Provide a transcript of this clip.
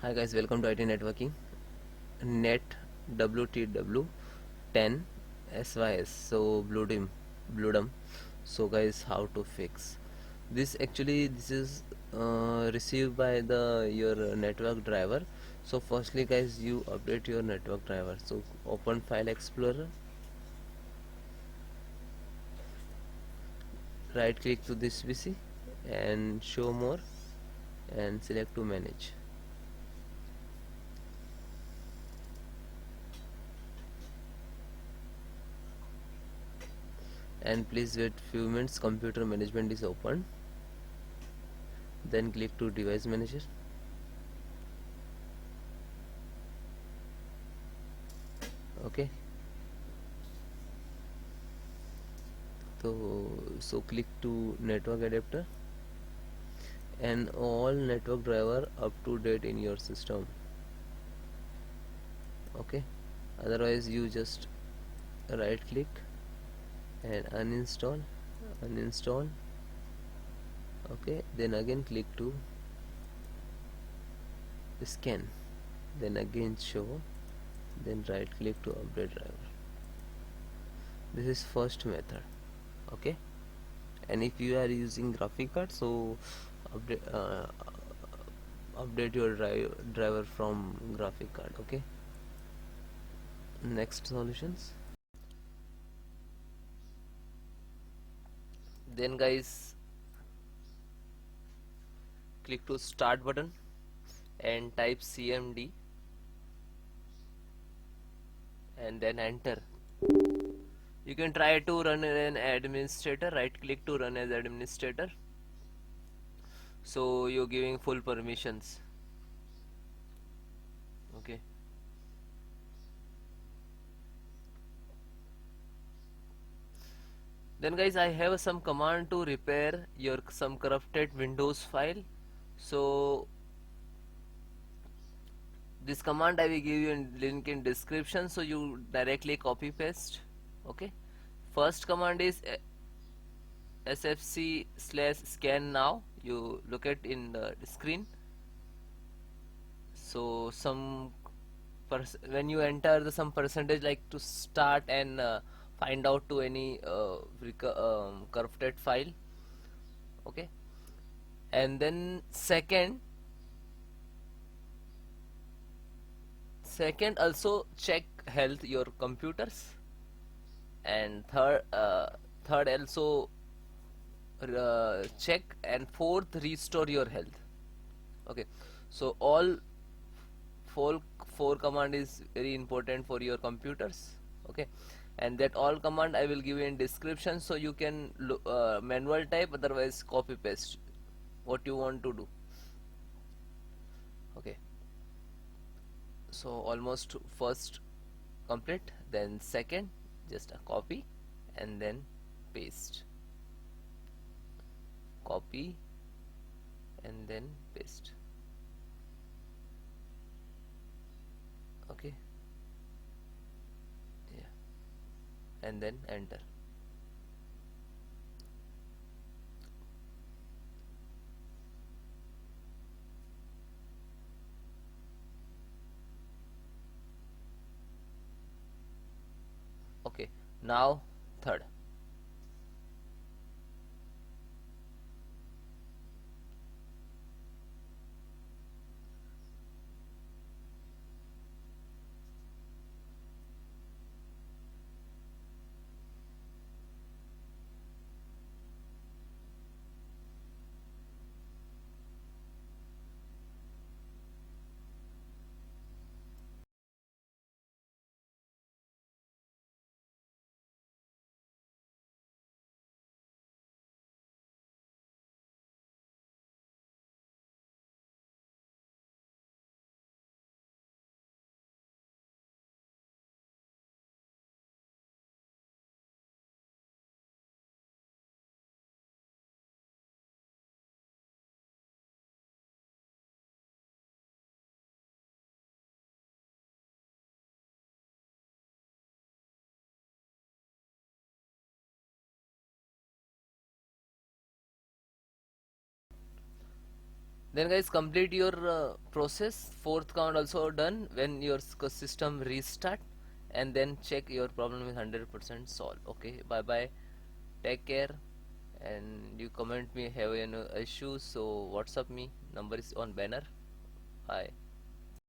Hi guys, welcome to IT Networking. Netwtw10.sys. So Bloodum. So guys, how to fix this? Actually, this is received by the your network driver. So firstly, guys, you update your network driver. So open File Explorer, right click to this PC and show more, and select to manage. And please wait few minutes. Computer management is open. Then click to device manager. Okay, so click to network adapter and all network driver up to date in your system. Okay, otherwise you just right click and uninstall. Okay, then again click to scan, then again show, then right click to update driver. This is first method. Okay, and if you are using graphic card, so update your driver from graphic card. Okay, next solutions. Then guys, click to start button and type cmd and then enter. You can try to run an administrator. Right click to run as administrator, so you're giving full permissions. Okay, then guys, I have some command to repair your some corrupted Windows file. So this command I will give you in link in description, so you directly copy paste. Okay, first command is sfc/scan now. You look at in the screen. So some when you enter the some percentage like to start and find out to any corrupted file. Okay, and then second also check health your computers, and third also check, and fourth restore your health. Okay, so all four four command is very important for your computers. Okay, and that all command I will give you in description, so you can manual type, otherwise copy paste what you want to do. Okay, so almost first complete, then second just a copy and then paste, copy and then paste. Okay, yeah, and then enter. Okay, now third. Then guys, complete your process. Fourth command also done when your system restart, and then check your problem is 100% solved. Okay, bye bye, take care. And you comment me have any issue, so WhatsApp me, number is on banner. Bye.